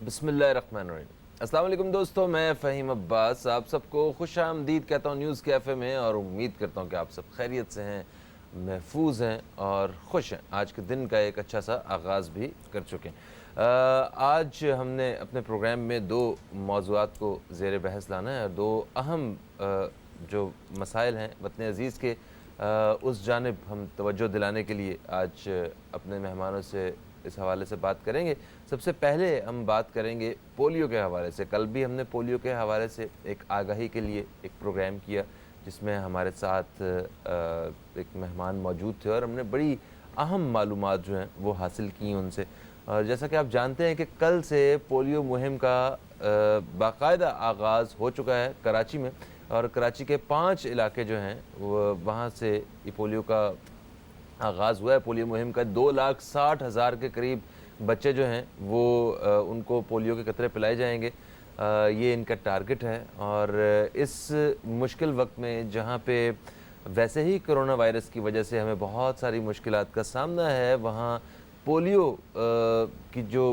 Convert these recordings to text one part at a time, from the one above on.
بسم اللہ الرحمن الرحیم۔ السلام علیکم دوستو، میں فہیم عباس آپ سب کو خوش آمدید کہتا ہوں نیوز کیفے میں، اور امید کرتا ہوں کہ آپ سب خیریت سے ہیں، محفوظ ہیں اور خوش ہیں۔ آج کے دن کا ایک اچھا سا آغاز بھی کر چکے ہیں۔ آج ہم نے اپنے پروگرام میں دو موضوعات کو زیر بحث لانا ہے، اور دو اہم جو مسائل ہیں وطن عزیز کے، اس جانب ہم توجہ دلانے کے لیے آج اپنے مہمانوں سے اس حوالے سے بات کریں گے۔ سب سے پہلے ہم بات کریں گے پولیو کے حوالے سے۔ کل بھی ہم نے پولیو کے حوالے سے ایک آگاہی کے لیے ایک پروگرام کیا، جس میں ہمارے ساتھ ایک مہمان موجود تھے، اور ہم نے بڑی اہم معلومات جو ہیں وہ حاصل کی ان سے۔ اور جیسا کہ آپ جانتے ہیں کہ کل سے پولیو مہم کا باقاعدہ آغاز ہو چکا ہے کراچی میں، اور کراچی کے 5 علاقے جو ہیں وہاں سے یہ پولیو کا آغاز ہوا ہے۔ پولیو مہم کا 2,60,000 کے قریب بچے جو ہیں وہ ان کو پولیو کے قطرے پلائے جائیں گے، یہ ان کا ٹارگٹ ہے۔ اور اس مشکل وقت میں جہاں پہ ویسے ہی کرونا وائرس کی وجہ سے ہمیں بہت ساری مشکلات کا سامنا ہے، وہاں پولیو کی جو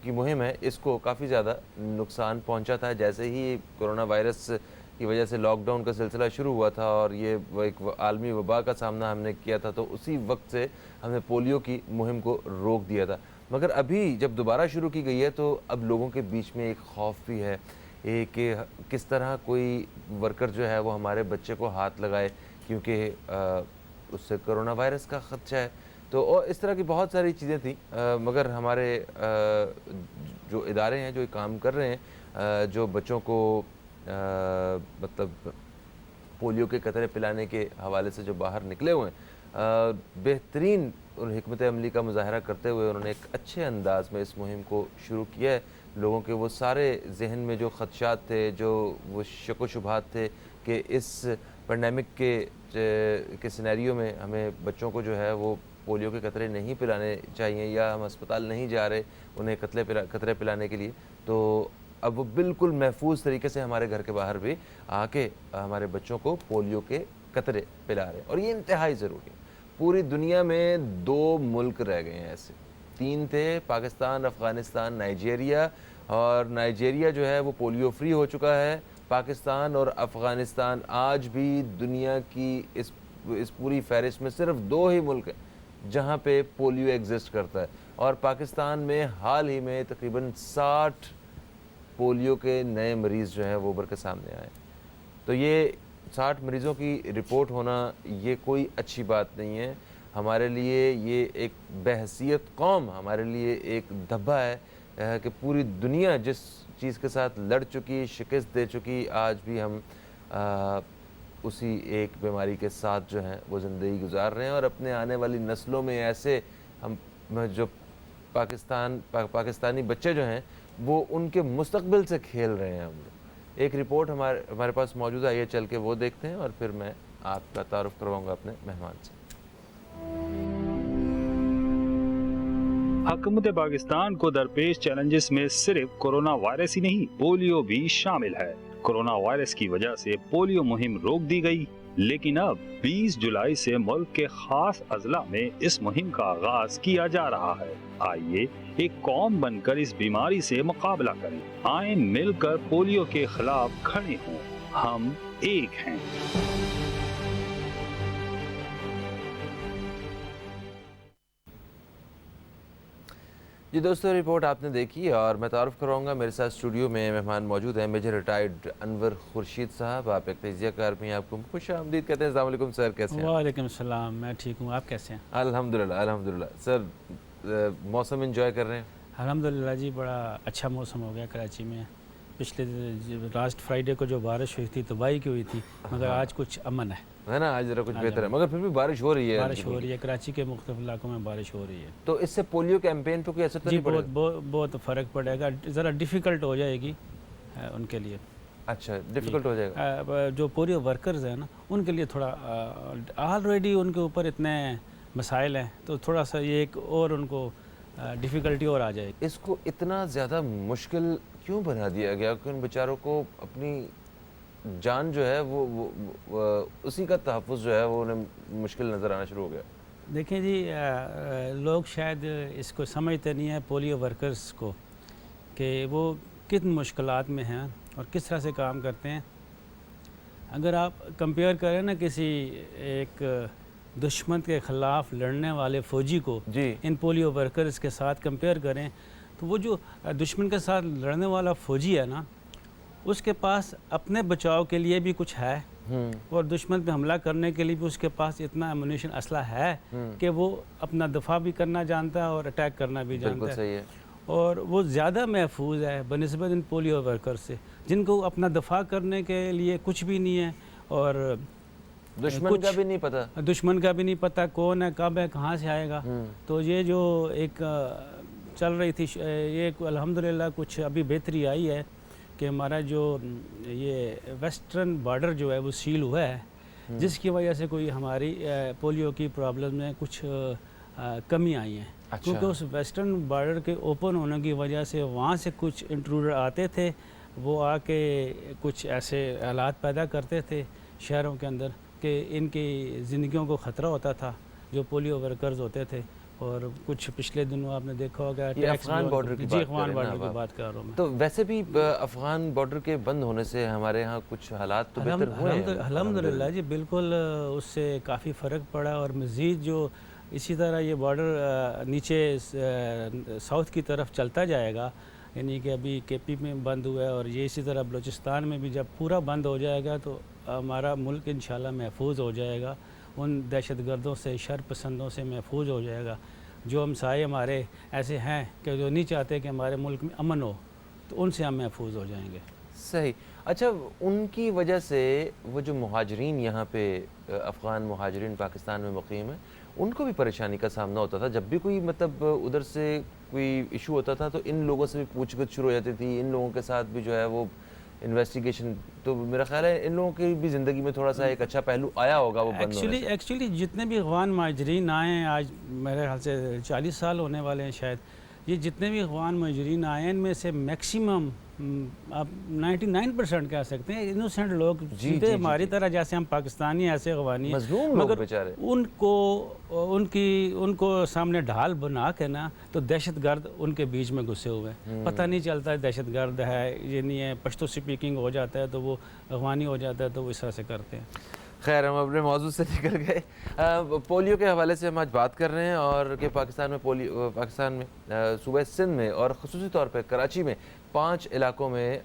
کی مہم ہے اس کو کافی زیادہ نقصان پہنچا تھا۔ جیسے ہی کرونا وائرس کی وجہ سے لاک ڈاؤن کا سلسلہ شروع ہوا تھا اور یہ ایک عالمی وبا کا سامنا ہم نے کیا تھا، تو اسی وقت سے ہم نے پولیو کی مہم کو روک دیا تھا۔ مگر ابھی جب دوبارہ شروع کی گئی ہے تو اب لوگوں کے بیچ میں ایک خوف بھی ہے کہ کس طرح کوئی ورکر جو ہے وہ ہمارے بچے کو ہاتھ لگائے، کیونکہ اس سے کرونا وائرس کا خدشہ ہے۔ تو اور اس طرح کی بہت ساری چیزیں تھیں، مگر ہمارے جو ادارے ہیں جو کام کر رہے ہیں، جو بچوں کو مطلب پولیو کے قطرے پلانے کے حوالے سے جو باہر نکلے ہوئے ہیں، بہترین حکمت عملی کا مظاہرہ کرتے ہوئے انہوں نے ایک اچھے انداز میں اس مہم کو شروع کیا ہے۔ لوگوں کے وہ سارے ذہن میں جو خدشات تھے، جو وہ شک و شبہات تھے کہ اس پینڈیمک کے سینیریو میں ہمیں بچوں کو جو ہے وہ پولیو کے قطرے نہیں پلانے چاہیے، یا ہم اسپتال نہیں جا رہے انہیں قطرے پلانے کے لیے، تو اب وہ بالکل محفوظ طریقے سے ہمارے گھر کے باہر بھی آ کے ہمارے بچوں کو پولیو کے قطرے پلا رہے ہیں، اور یہ انتہائی ضروری ہے۔ پوری دنیا میں 2 ملک رہ گئے ہیں ایسے، 3 تھے، پاکستان، افغانستان، نائجیریا، اور نائجیریا جو ہے وہ پولیو فری ہو چکا ہے۔ پاکستان اور افغانستان آج بھی دنیا کی اس پوری فہرست میں صرف 2 ہی ملک ہیں جہاں پہ پولیو ایگزسٹ کرتا ہے، اور پاکستان میں حال ہی میں تقریباً 60 پولیو کے نئے مریض جو ہیں وہ ابھر کے سامنے آئے۔ تو یہ 60 مریضوں کی رپورٹ ہونا یہ کوئی اچھی بات نہیں ہے ہمارے لیے، یہ ایک بحیثیت قوم ہمارے لیے ایک دھبا ہے کہ پوری دنیا جس چیز کے ساتھ لڑ چکی، شکست دے چکی، آج بھی ہم اسی ایک بیماری کے ساتھ جو ہیں وہ زندگی گزار رہے ہیں، اور اپنے آنے والی نسلوں میں ایسے ہم جو پاکستانی بچے جو ہیں وہ ان کے مستقبل سے کھیل رہے ہیں ہم لوگ۔ ایک رپورٹ ہمارے پاس موجود ہے، یہ چل کے وہ دیکھتے ہیں، اور پھر میں آپ کا تعارف کرواؤں گا اپنے مہمان سے۔ حکومت پاکستان کو درپیش چیلنجز میں صرف کرونا وائرس ہی نہیں، پولیو بھی شامل ہے۔ کرونا وائرس کی وجہ سے پولیو مہم روک دی گئی، لیکن اب 20 جولائی سے ملک کے خاص اضلاع میں اس مہم کا آغاز کیا جا رہا ہے۔ آئیے ایک قوم بن کر اس بیماری سے مقابلہ کریں، آئیں مل کر پولیو کے خلاف کھڑے ہوں، ہم ایک ہیں۔ جی دوستو، رپورٹ آپ نے دیکھی، اور میں تعارف کراؤں گا، میرے ساتھ اسٹوڈیو میں مہمان موجود ہیں میجر ریٹائرڈ انور خورشید صاحب۔ آپ ایک تجزیہ کار بھی ہیں، آپ کو خوش آمدید کہتے ہیں۔ السلام علیکم سر، کیسے ہیں؟ وعلیکم السلام، میں ٹھیک ہوں، آپ کیسے ہیں؟ الحمدللہ سر، موسم انجوائے کر رہے ہیں؟ الحمدللہ جی، بڑا اچھا موسم ہو گیا کراچی میں۔ پچھلے لاسٹ فرائیڈے کو جو بارش ہوئی تھی تباہی کی ہوئی تھی، مگر آج کچھ امن ہے نا، آج ذرا کچھ بہتر ہے، مگر پھر بھی بارش ہو رہی ہے۔ بارش ہو رہی ہے، کراچی کے مختلف علاقوں میں بارش ہو رہی ہے۔ تو اس سے پولیو کیمپین پہ کوئی اثر تو جی نہیں پڑے گا؟ بہت فرق پڑے گا، ذرا ڈیفیکلٹ ہو جائے گی ان کے لیے۔ اچھا، ڈیفیکلٹ ہو جائے گا۔ جو پولیو ورکرز ہیں نا، ان کے لیے تھوڑا آلریڈی ان کے اوپر اتنے مسائل ہیں، تو تھوڑا سا یہ ایک اور ان کو ڈیفیکلٹی اور آ جائے گی۔ اس کو اتنا زیادہ مشکل کیوں بنا دیا گیا کہ ان بیچاروں کو اپنی جان جو ہے وہ اسی کا تحفظ جو ہے وہ انہیں مشکل نظر آنا شروع ہو گیا؟ دیکھیں جی، لوگ شاید اس کو سمجھتے نہیں ہیں پولیو ورکرز کو، کہ وہ کن مشکلات میں ہیں اور کس طرح سے کام کرتے ہیں. اگر آپ کمپیئر کریں نا کسی ایک دشمن کے خلاف لڑنے والے فوجی کو جی ان پولیو ورکرز کے ساتھ کمپیئر کریں تو وہ جو دشمن کے ساتھ لڑنے والا فوجی ہے نا اس کے پاس اپنے بچاؤ کے لیے بھی کچھ ہے اور دشمن پہ حملہ کرنے کے لیے بھی اس کے پاس اتنا ایمونیشن اسلحہ ہے کہ وہ اپنا دفاع بھی کرنا جانتا ہے اور اٹیک کرنا بھی جانتا بالکل ہے. صحیح ہے. اور وہ زیادہ محفوظ ہے بنسبت ان پولیو ورکر سے جن کو اپنا دفاع کرنے کے لیے کچھ بھی نہیں ہے اور دشمن کا بھی نہیں پتہ. دشمن کا بھی نہیں پتہ کون ہے کب ہے کہاں سے آئے گا. تو یہ جو ایک چل رہی تھی یہ الحمدللہ کچھ ابھی بہتری آئی ہے کہ ہمارا جو یہ ویسٹرن بارڈر جو ہے وہ سیل ہوا ہے جس کی وجہ سے کوئی ہماری پولیو کی پرابلم میں کچھ کمی آئی ہیں. کیونکہ اس ویسٹرن بارڈر کے اوپن ہونے کی وجہ سے وہاں سے کچھ انٹروڈر آتے تھے وہ آ کے کچھ ایسے حالات پیدا کرتے تھے شہروں کے اندر کہ ان کی زندگیوں کو خطرہ ہوتا تھا جو پولیو ورکرز ہوتے تھے. اور کچھ پچھلے دنوں آپ نے دیکھا ہوگا یہ افغان بارڈر کی افغان بارڈر کی بات کر رہا ہوں میں. تو ویسے بھی افغان بارڈر کے بند ہونے سے ہمارے ہاں کچھ حالات تو بہتر ہوئے ہیں الحمدللہ جی بالکل اس سے کافی فرق پڑا. اور مزید جو اسی طرح یہ بارڈر نیچے ساؤتھ کی طرف چلتا جائے گا یعنی کہ ابھی کے پی میں بند ہوا ہے اور یہ اسی طرح بلوچستان میں بھی جب پورا بند ہو جائے گا تو ہمارا ملک انشاءاللہ محفوظ ہو جائے گا ان دہشت گردوں سے شر پسندوں سے محفوظ ہو جائے گا. جو ہمسائے ہمارے ایسے ہیں کہ جو نہیں چاہتے کہ ہمارے ملک میں امن ہو تو ان سے ہم محفوظ ہو جائیں گے. صحیح. اچھا ان کی وجہ سے وہ جو مہاجرین یہاں پہ افغان مہاجرین پاکستان میں مقیم ہیں ان کو بھی پریشانی کا سامنا ہوتا تھا جب بھی کوئی مطلب ادھر سے کوئی ایشو ہوتا تھا تو ان لوگوں سے بھی پوچھ گچھ شروع ہو جاتی تھی ان لوگوں کے ساتھ بھی جو ہے وہ انویسٹیگیشن. تو میرا خیال ہے ان لوگوں کی بھی زندگی میں تھوڑا سا ایک اچھا پہلو آیا ہوگا وہ بند ہونے سے. ایکچولی جتنے بھی افغان مہاجرین آئے ہیں آج میرے خیال سے 40 سال ہونے والے ہیں شاید یہ جتنے بھی افغان مہاجرین آئے ہیں ان میں سے میکسیمم آپ 99% کہہ سکتے ہیں انوسینٹ لوگ سیدھے ہماری طرح جیسے ہم پاکستانی ایسے افغانی مظلوم لوگ بیچارے ان کو سامنے ڈھال بنا کے نا تو دہشت گرد ان کے بیچ میں گھسے ہوئے ہیں. پتہ نہیں چلتا ہے دہشت گرد ہے یہ نہیں ہے پشتو سپیکنگ ہو جاتا ہے تو وہ افغانی ہو جاتا ہے تو وہ اس طرح سے کرتے ہیں. خیر ہم اپنے موضوع سے نکل گئے. پولیو کے حوالے سے ہم آج بات کر رہے ہیں اور کہ پاکستان میں صوبہ سندھ میں اور خصوصی طور پہ کراچی میں 5 علاقوں میں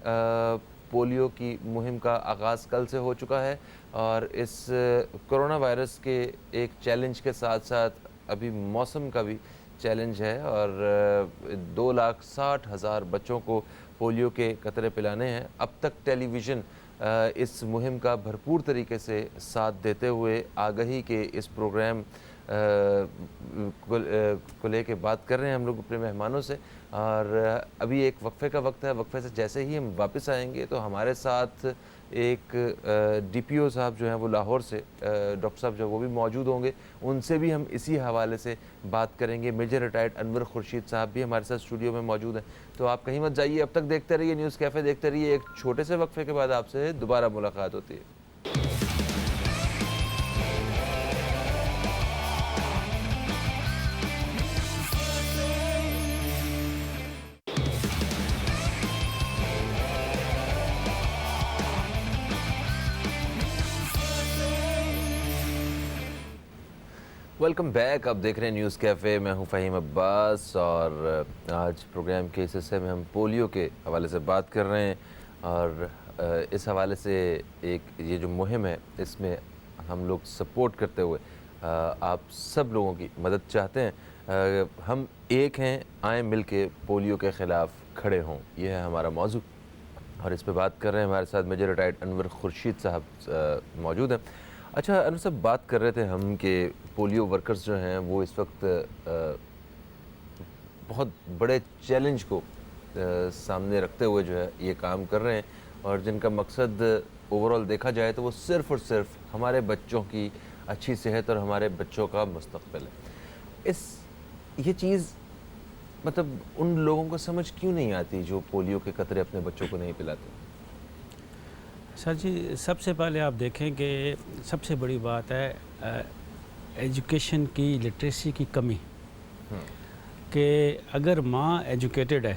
پولیو کی مہم کا آغاز کل سے ہو چکا ہے اور اس کرونا وائرس کے ایک چیلنج کے ساتھ ساتھ ابھی موسم کا بھی چیلنج ہے اور 2,60,000 بچوں کو پولیو کے قطرے پلانے ہیں. اب تک ٹیلی ویژن اس مہم کا بھرپور طریقے سے ساتھ دیتے ہوئے آگہی کے اس پروگرام کو لے کے بات کر رہے ہیں ہم لوگ اپنے مہمانوں سے. اور ابھی ایک وقفے کا وقت ہے. وقفے سے جیسے ہی ہم واپس آئیں گے تو ہمارے ساتھ ایک ڈی پی او صاحب جو ہیں وہ لاہور سے ڈاکٹر صاحب جو وہ بھی موجود ہوں گے ان سے بھی ہم اسی حوالے سے بات کریں گے. میجر ریٹائرڈ انور خورشید صاحب بھی ہمارے ساتھ اسٹوڈیو میں موجود ہیں. تو آپ کہیں مت جائیے اب تک دیکھتے رہیے نیوز کیفے دیکھتے رہیے. ایک چھوٹے سے وقفے کے بعد آپ سے دوبارہ ملاقات ہوتی ہے. Welcome back. آپ دیکھ رہے ہیں نیوز کیفے. میں ہوں فہیم عباس اور آج پروگرام کے اس حصے میں ہم پولیو کے حوالے سے بات کر رہے ہیں اور اس حوالے سے ایک یہ جو مہم ہے اس میں ہم لوگ سپورٹ کرتے ہوئے آپ سب لوگوں کی مدد چاہتے ہیں. ہم ایک ہیں آئیں مل کے پولیو کے خلاف کھڑے ہوں یہ ہے ہمارا موضوع اور اس پہ بات کر رہے ہیں. ہمارے ساتھ میجر ریٹائرڈ انور خورشید صاحب موجود ہیں. اچھا انور صاحب بات کر رہے تھے ہم کہ پولیو ورکرز جو ہیں وہ اس وقت بہت بڑے چیلنج کو سامنے رکھتے ہوئے جو ہے یہ کام کر رہے ہیں اور جن کا مقصد اوورال دیکھا جائے تو وہ صرف اور صرف ہمارے بچوں کی اچھی صحت اور ہمارے بچوں کا مستقبل ہے. یہ چیز مطلب ان لوگوں کو سمجھ کیوں نہیں آتی جو پولیو کے قطرے اپنے بچوں کو نہیں پلاتے؟ سر جی سب سے پہلے آپ دیکھیں کہ سب سے بڑی بات ہے ایجوکیشن کی لٹریسی کی کمی. کہ اگر ماں ایجوکیٹڈ ہے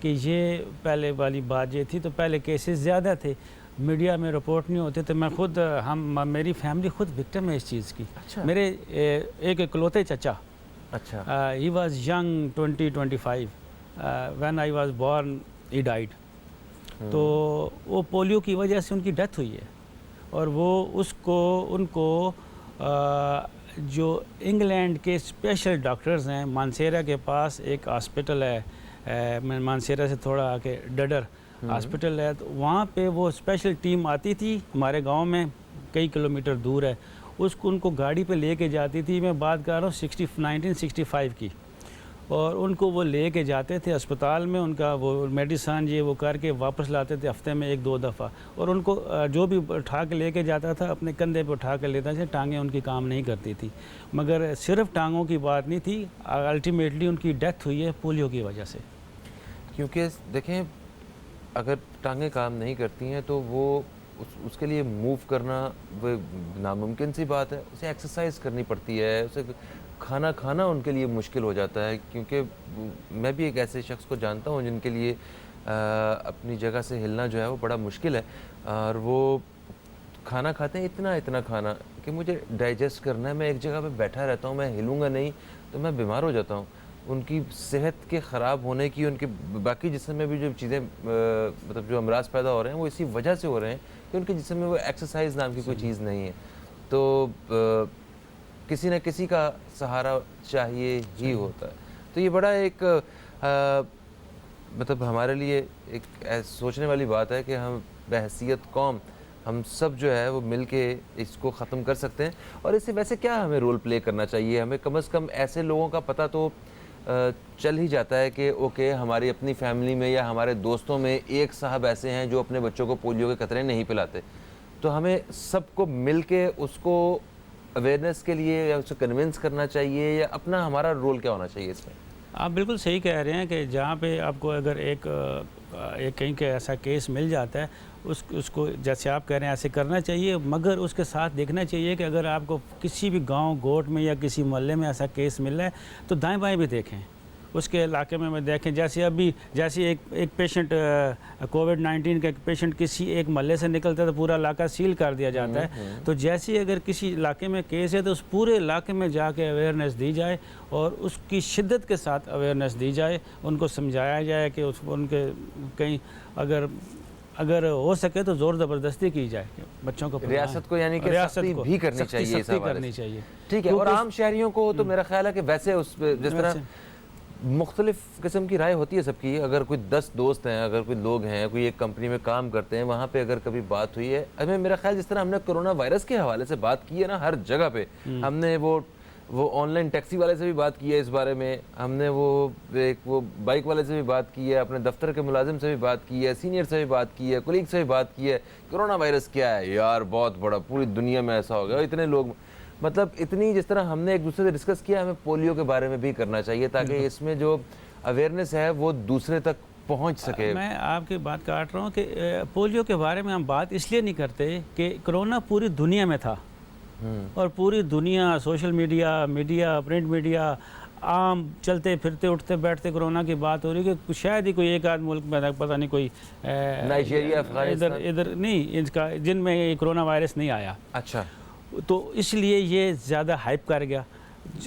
کہ یہ پہلے والی بات یہ تھی، تو پہلے کیسز زیادہ تھے، میڈیا میں رپورٹ نہیں ہوتے، تو میں خود میری فیملی خود وکٹم ہے اس چیز کی. اچھا میرے ایک اکلوتے چچا، اچھا he was young 25 when I was born he died. تو وہ پولیو کی وجہ سے ان کی ڈیتھ ہوئی ہے، اور وہ ان کو جو انگلینڈ کے اسپیشل ڈاکٹرز ہیں، مانسیرا کے پاس ایک ہاسپٹل ہے، مانسیرا سے تھوڑا آگے ڈڈر ہاسپٹل ہے، تو وہاں پہ وہ اسپیشل ٹیم آتی تھی، ہمارے گاؤں میں کئی کلومیٹر دور ہے، ان کو گاڑی پہ لے کے جاتی تھی. میں بات کر رہا ہوں 1965 کی، اور ان کو وہ لے کے جاتے تھے اسپتال میں، ان کا وہ میڈیسن یہ وہ کر کے واپس لاتے تھے ہفتے میں 1-2 دفعہ. اور ان کو جو بھی اٹھا کے لے کے جاتا تھا اپنے کندھے پہ اٹھا کے لیتا تھا. ٹانگیں ان کی کام نہیں کرتی تھی، مگر صرف ٹانگوں کی بات نہیں تھی، الٹیمیٹلی ان کی ڈیتھ ہوئی ہے پولیو کی وجہ سے. کیونکہ دیکھیں اگر ٹانگیں کام نہیں کرتی ہیں تو وہ اس کے لیے موو کرنا وہ ناممکن سی بات ہے. اسے ایکسرسائز کرنی پڑتی ہے، اسے کھانا کھانا ان کے لیے مشکل ہو جاتا ہے. کیونکہ میں بھی ایک ایسے شخص کو جانتا ہوں جن کے لیے اپنی جگہ سے ہلنا جو ہے وہ بڑا مشکل ہے، اور وہ کھانا کھاتے ہیں اتنا کھانا کہ مجھے ڈائجسٹ کرنا ہے. میں ایک جگہ پہ بیٹھا رہتا ہوں، میں ہلوں گا نہیں تو میں بیمار ہو جاتا ہوں. ان کی صحت کے خراب ہونے کی، ان کے باقی جسم میں بھی جو چیزیں مطلب جو امراض پیدا ہو رہے ہیں وہ اسی وجہ سے ہو رہے ہیں کہ ان کے جسم میں وہ ایکسرسائز نام کی کوئی چیز نہیں ہے. تو کسی نہ کسی کا سہارا چاہیے ہی ہوتا ہے. تو یہ بڑا ایک مطلب ہمارے لیے ایک سوچنے والی بات ہے کہ ہم بحیثیت قوم ہم سب جو ہے وہ مل کے اس کو ختم کر سکتے ہیں. اور اس سے ویسے کیا ہمیں رول پلے کرنا چاہیے؟ ہمیں کم از کم ایسے لوگوں کا پتہ تو چل ہی جاتا ہے کہ اوکے ہماری اپنی فیملی میں یا ہمارے دوستوں میں ایک صاحب ایسے ہیں جو اپنے بچوں کو پولیو کے قطرے نہیں پلاتے. تو ہمیں سب کو مل کے اس کو اویئرنیس کے لیے یا اسے کنونس کرنا چاہیے، یا اپنا ہمارا رول کیا ہونا چاہیے اس میں؟ آپ بالکل صحیح کہہ رہے ہیں کہ جہاں پہ آپ کو اگر ایک کہیں کہ ایسا کیس مل جاتا ہے، اس کو جیسے آپ کہہ رہے ہیں ایسے کرنا چاہیے، مگر اس کے ساتھ دیکھنا چاہیے کہ اگر آپ کو کسی بھی گاؤں گوٹ میں یا کسی محلے میں ایسا کیس مل رہا ہے تو دائیں بائیں بھی دیکھیں، اس کے علاقے میں دیکھیں. جیسے ایک پیشنٹ کووڈ-19 کا ایک پیشنٹ کسی ایک محلے سے نکلتا ہے تو پورا علاقہ سیل کر دیا جاتا ہے. تو جیسے اگر کسی علاقے میں کیس ہے تو اس پورے علاقے میں جا کے اویئرنیس دی جائے، اور اس کی شدت کے ساتھ اویئرنیس دی جائے، ان کو سمجھایا جائے کہ ان کے کہیں اگر ہو سکے تو زور زبردستی کی جائے کہ بچوں کو ریاست کو یعنی کہ سختی بھی کرنی چاہیے، سختی کرنی چاہیے. ٹھیک ہے. اور عام شہریوں کو تو میرا خیال ہے کہ ویسے اس جس طرح مختلف قسم کی رائے ہوتی ہے سب کی. اگر کوئی 10 دوست ہیں، اگر کوئی لوگ ہیں، کوئی ایک کمپنی میں کام کرتے ہیں، وہاں پہ اگر کبھی بات ہوئی ہے، ہمیں میرا خیال جس طرح ہم نے کرونا وائرس کے حوالے سے بات کی ہے نا ہر جگہ پہ، ہم نے وہ آن لائن ٹیکسی والے سے بھی بات کی ہے اس بارے میں، ہم نے وہ بائک والے سے بھی بات کی ہے، اپنے دفتر کے ملازم سے بھی بات کی ہے، سینئر سے بھی بات کی ہے، کولیگ سے بھی بات کی ہے. کرونا وائرس کیا ہے یار؟ بہت بڑا، پوری دنیا میں ایسا ہو گیا، اتنے لوگ، مطلب اتنی جس طرح ہم نے ایک دوسرے سے ڈسکس کیا، ہمیں پولیو کے بارے میں بھی کرنا چاہیے تاکہ اس میں جو اویئرنیس ہے وہ دوسرے تک پہنچ سکے. میں آپ کی بات کاٹ رہا ہوں کہ پولیو کے بارے میں ہم بات اس لیے نہیں کرتے کہ کرونا پوری دنیا میں تھا، اور پوری دنیا سوشل میڈیا پرنٹ میڈیا عام چلتے پھرتے اٹھتے بیٹھتے کرونا کی بات ہو رہی ہے کہ شاید ہی کوئی ایک آدھ ملک میں پتہ نہیں کوئی نائجیریا، افغانستان ادھر نہیں ان کا جن میں یہ کرونا وائرس نہیں آیا. اچھا. تو اس لیے یہ زیادہ ہائپ کر گیا.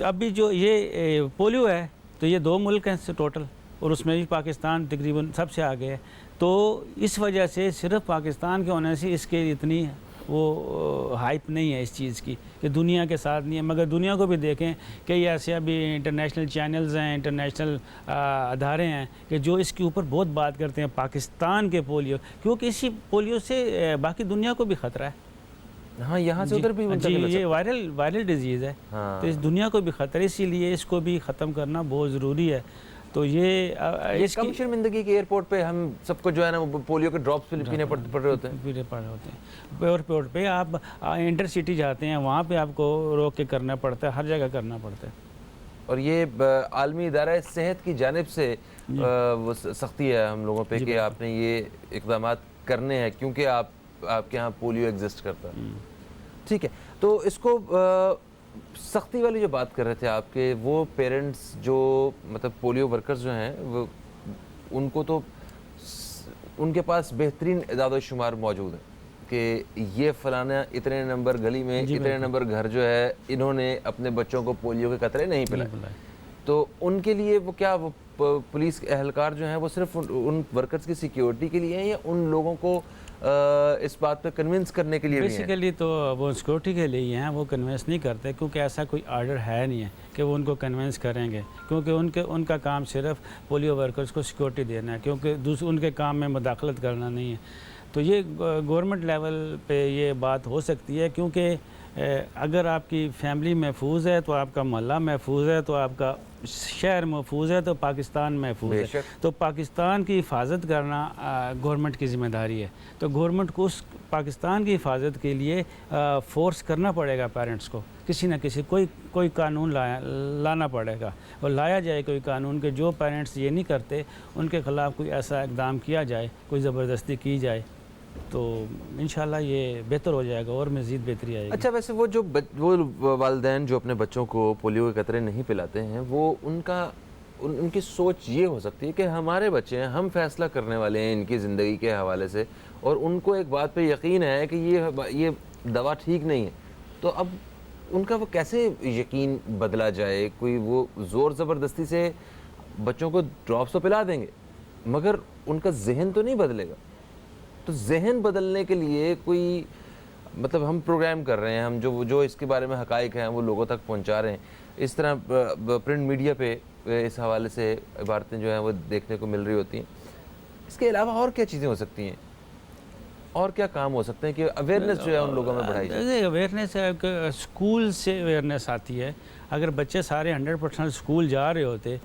ابھی جو یہ پولیو ہے تو یہ 2 ملک ہیں ٹوٹل، اور اس میں بھی پاکستان تقریباً سب سے آگے ہے. تو اس وجہ سے صرف پاکستان کے ہونے سے اس کے اتنی وہ ہائپ نہیں ہے اس چیز کی کہ دنیا کے ساتھ نہیں ہے. مگر دنیا کو بھی دیکھیں کہ یہ ایسے ابھی انٹرنیشنل چینلز ہیں، انٹرنیشنل ادارے ہیں کہ جو اس کے اوپر بہت بات کرتے ہیں پاکستان کے پولیو، کیونکہ اسی پولیو سے باقی دنیا کو بھی خطرہ ہے. ہاں، یہاں سے ادھر بھی منتقل یہ وائرل ڈیزیز ہے، تو اس دنیا کو بھی خطرہ ہے، اسی لیے اس کو بھی ختم کرنا بہت ضروری ہے. تو یہ کم شرمندگی کے ایئرپورٹ پہ ہم سب کو جو ہے نا پولیو کے ڈراپس پینے پڑ رہے ہوتے ہیں. ایئرپورٹ پہ آپ انٹر سٹی جاتے ہیں، وہاں پہ آپ کو روک کے کرنا پڑتا ہے، ہر جگہ کرنا پڑتا ہے. اور یہ عالمی ادارہ صحت کی جانب سے وہ سختی ہے ہم لوگوں پہ کہ آپ نے یہ اقدامات کرنے ہیں کیونکہ آپ کے ہاں پولیو ایگزسٹ کرتا ہے. ٹھیک ہے. تو اس کو سختی والی جو بات کر رہے تھے آپ کے، وہ پیرنٹس جو مطلب پولیو ورکرز جو ہیں وہ ان کو تو ان کے پاس بہترین اعداد و شمار موجود ہیں کہ یہ فلانا اتنے نمبر گلی میں اتنے نمبر گھر جو ہے انہوں نے اپنے بچوں کو پولیو کے قطرے نہیں پلائے. تو ان کے لیے وہ کیا وہ پولیس کے اہلکار جو ہیں وہ صرف ان ورکرز کی سیکیورٹی کے لیے ہیں یا ان لوگوں کو اس بات پہ کنونس کرنے کے لیے بھی ہیں؟ بیسیکلی تو وہ سیکورٹی کے لیے ہیں, وہ کنونس نہیں کرتے کیونکہ ایسا کوئی آرڈر ہے نہیں ہے کہ وہ ان کو کنونس کریں گے, کیونکہ ان کا کام صرف پولیو ورکرز کو سیکورٹی دینا ہے, کیونکہ ان کے کام میں مداخلت کرنا نہیں ہے. تو یہ گورنمنٹ لیول پہ یہ بات ہو سکتی ہے, کیونکہ اگر آپ کی فیملی محفوظ ہے تو آپ کا محلہ محفوظ ہے, تو آپ کا شہر محفوظ ہے, تو پاکستان محفوظ ہے. تو پاکستان کی حفاظت کرنا گورنمنٹ کی ذمہ داری ہے. تو گورنمنٹ کو اس پاکستان کی حفاظت کے لیے فورس کرنا پڑے گا پیرنٹس کو, کسی نہ کسی کوئی قانون لانا پڑے گا, اور لایا جائے کوئی قانون کہ جو پیرنٹس یہ نہیں کرتے ان کے خلاف کوئی ایسا اقدام کیا جائے, کوئی زبردستی کی جائے, تو انشاءاللہ یہ بہتر ہو جائے گا اور مزید بہتری آئے گی. اچھا, ویسے وہ وہ والدین جو اپنے بچوں کو پولیو کے قطرے نہیں پلاتے ہیں, وہ ان کی سوچ یہ ہو سکتی ہے کہ ہمارے بچے ہیں, ہم فیصلہ کرنے والے ہیں ان کی زندگی کے حوالے سے, اور ان کو ایک بات پہ یقین ہے کہ یہ دوا ٹھیک نہیں ہے. تو اب ان کا وہ کیسے یقین بدلا جائے؟ کوئی وہ زور زبردستی سے بچوں کو ڈراپس تو پلا دیں گے مگر ان کا ذہن تو نہیں بدلے گا. تو ذہن بدلنے کے لیے کوئی مطلب ہم پروگرام کر رہے ہیں, ہم جو اس کے بارے میں حقائق ہیں وہ لوگوں تک پہنچا رہے ہیں. اس طرح پرنٹ میڈیا پہ اس حوالے سے عبارتیں جو ہیں وہ دیکھنے کو مل رہی ہوتی ہیں. اس کے علاوہ اور کیا چیزیں ہو سکتی ہیں, اور کیا کام ہو سکتے ہیں کہ اویئرنیس جو ہے ان لوگوں میں بڑھائی جائے؟ اویئرنیس اسکول سے اویئرنیس آتی ہے. اگر بچے سارے 100% اسکول جا رہے ہوتے,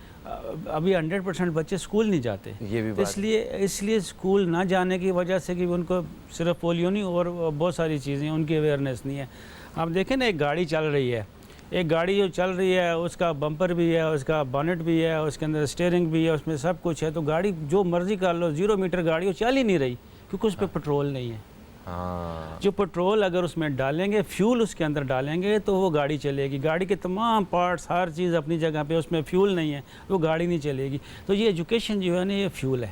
ابھی 100% بچے اسکول نہیں جاتے, یہ بھی اس لیے اسکول نہ جانے کی وجہ سے کہ ان کو صرف پولیو نہیں اور بہت ساری چیزیں ان کی اویئرنیس نہیں ہے. آپ دیکھیں نا, ایک گاڑی چل رہی ہے, ایک گاڑی جو چل رہی ہے اس کا بمپر بھی ہے, اس کا بانٹ بھی ہے, اس کے اندر اسٹیئرنگ بھی ہے, اس میں سب کچھ ہے. تو گاڑی جو مرضی کر لو, 0 میٹر گاڑی وہ چل ہی نہیں رہی کیونکہ اس پہ پٹرول نہیں ہے. جو پٹرول اگر اس میں ڈالیں گے, فیول اس کے اندر ڈالیں گے تو وہ گاڑی چلے گی. گاڑی کے تمام پارٹس, ہر چیز اپنی جگہ پہ, اس میں فیول نہیں ہے وہ گاڑی نہیں چلے گی. تو یہ ایجوکیشن جو ہے نا, یہ فیول ہے.